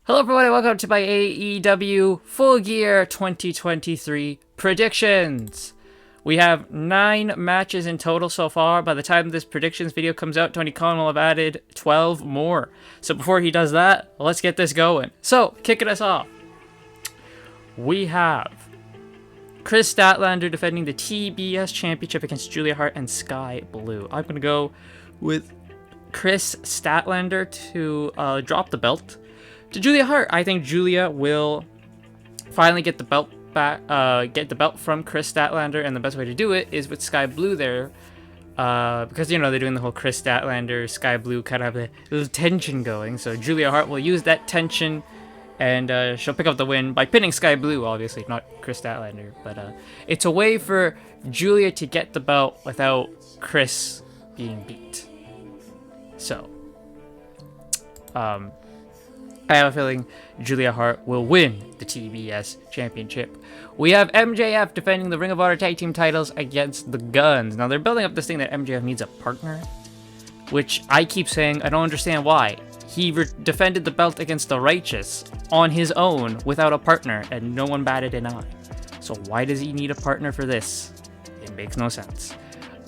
Hello everybody, welcome to my AEW Full Gear 2023 predictions. We have 9 matches in total so far. By the time this predictions video comes out, Tony Khan will have added 12 more. So before he does that, let's get this going. So, kicking us off, we have Kris Statlander defending the TBS Championship against Julia Hart and Skye Blue. I'm going to go with Kris Statlander to drop the belt to Julia Hart. I think Julia will finally get the belt back, get the belt from Kris Statlander, and the best way to do it is with Skye Blue there, because you know they're doing the whole Kris Statlander, Skye Blue kind of have a little tension going. So Julia Hart will use that tension, and she'll pick up the win by pinning Skye Blue, obviously not Kris Statlander. But it's a way for Julia to get the belt without Kris being beat. So, I have a feeling Julia Hart will win the TBS Championship. We have MJF defending the Ring of Honor Tag Team titles against the Guns. Now, they're building up this thing that MJF needs a partner, which I keep saying I don't understand why. He defended the belt against the Righteous on his own without a partner, and no one batted an eye. So why does he need a partner for this? It makes no sense.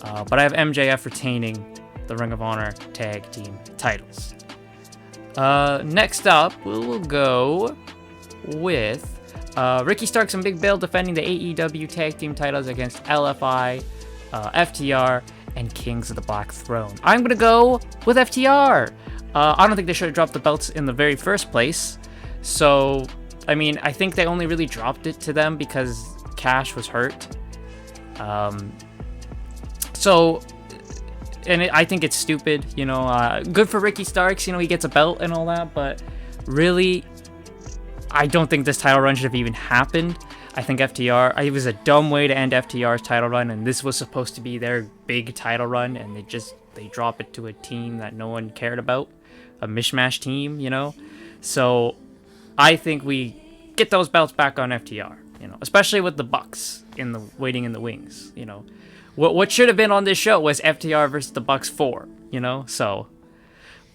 But I have MJF retaining the Ring of Honor Tag Team titles. Next up, we will go with Ricky Starks and Big Bill defending the AEW Tag Team titles against LFI, FTR, and Kings of the Black Throne. I'm going to go with FTR. I don't think they should have dropped the belts in the very first place. So, I mean, I think they only really dropped it to them because Cash was hurt. I think it's stupid, you know, good for Ricky Starks, you know, he gets a belt and all that, but really, I don't think this title run should have even happened. I think FTR, it was a dumb way to end FTR's title run, and this was supposed to be their big title run, and they drop it to a team that no one cared about, a mishmash team, you know, so I think we get those belts back on FTR, you know, especially with the Bucks waiting in the wings, you know. What should have been on this show was FTR versus the Bucks 4, you know? So,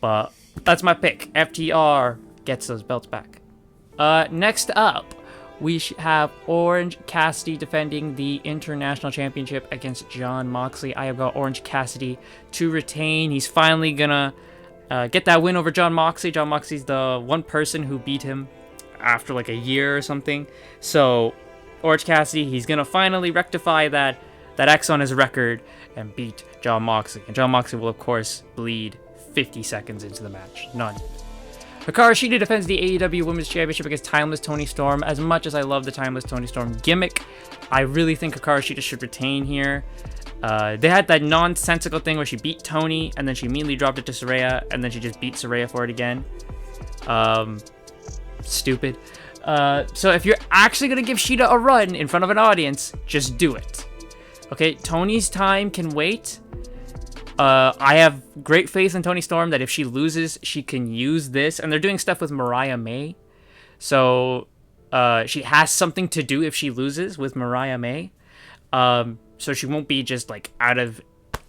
but that's my pick. FTR gets those belts back. Next up, we have Orange Cassidy defending the International Championship against Jon Moxley. I have got Orange Cassidy to retain. He's finally gonna get that win over Jon Moxley. Jon Moxley's the one person who beat him after like a year or something. So, Orange Cassidy, he's gonna finally rectify that X on his record and beat Jon Moxley. And Jon Moxley will, of course, bleed 50 seconds into the match. None. Hikaru Shida defends the AEW Women's Championship against Timeless Toni Storm. As much as I love the Timeless Toni Storm gimmick, I really think Hikaru Shida should retain here. They had that nonsensical thing where she beat Toni, and then she immediately dropped it to Saraya, and then she just beat Saraya for it again. Stupid. So if you're actually going to give Shida a run in front of an audience, just do it. Okay, Toni's time can wait. I have great faith in Toni Storm that if she loses, she can use this. And they're doing stuff with Mariah May. So she has something to do if she loses with Mariah May. So she won't be just like out of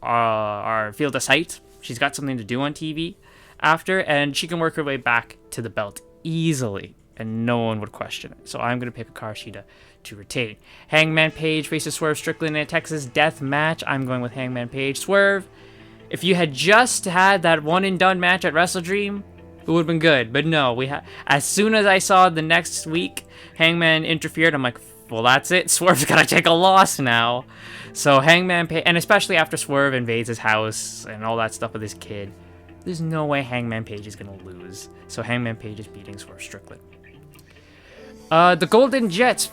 our field of sight. She's got something to do on TV after. And she can work her way back to the belt easily. And no one would question it. So I'm going to pick Hikaru Shida to retain. Hangman Page faces Swerve Strickland in a Texas death match. I'm going with Hangman Page. Swerve, if you had just had that one and done match at Wrestle Dream, it would have been good. But no, as soon as I saw the next week Hangman interfered, I'm like, well, that's it. Swerve's got to take a loss now. So Hangman Page, and especially after Swerve invades his house and all that stuff with his kid, there's no way Hangman Page is going to lose. So Hangman Page is beating Swerve Strickland. The Golden Jets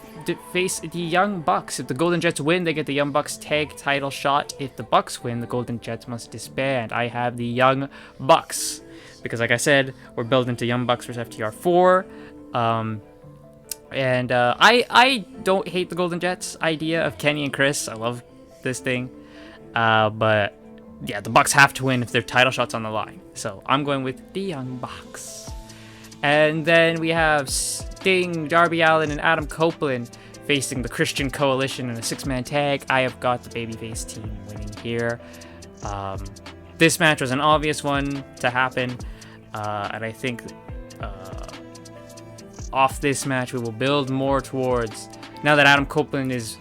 face the Young Bucks. If the Golden Jets win, they get the Young Bucks tag title shot. If the Bucks win, the Golden Jets must disband. I have the Young Bucks because, like I said, we're building to Young Bucks versus FTR 4. I don't hate the Golden Jets idea of Kenny and Kris. I love this thing. But yeah, the Bucks have to win if their title shot's on the line. So I'm going with the Young Bucks. And then we have Sting, Darby Allin, and Adam Copeland facing the Christian Coalition in a 6-man tag. I have got the babyface team winning here. This match was an obvious one to happen, and I think off this match, we will build more towards, now that Adam Copeland is,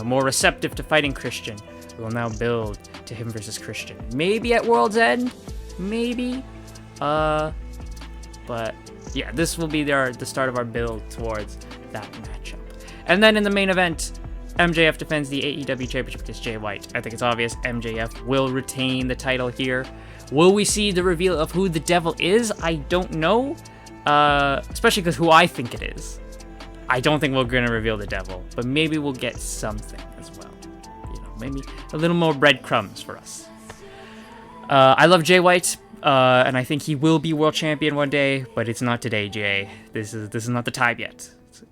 more receptive to fighting Christian, we will now build to him versus Christian. Maybe at World's End, maybe. But yeah, this will be the start of our build towards that matchup. And then in the main event, MJF defends the AEW Championship against Jay White. I think it's obvious MJF will retain the title here. Will we see the reveal of who the devil is? I don't know. Especially because who I think it is. I don't think we're going to reveal the devil, but maybe we'll get something as well. Maybe a little more breadcrumbs for us. I love Jay White, and I think he will be world champion one day, but it's not today, Jay. This is not the time yet.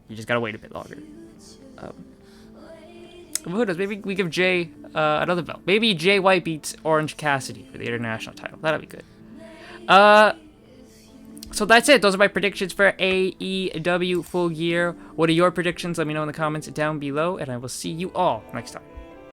You just gotta wait a bit longer. Who knows? Maybe we give Jay another belt. Maybe Jay White beats Orange Cassidy for the international title. That'll be good. So that's it. Those are my predictions for AEW Full Gear. What are your predictions? Let me know in the comments down below, and I will see you all next time.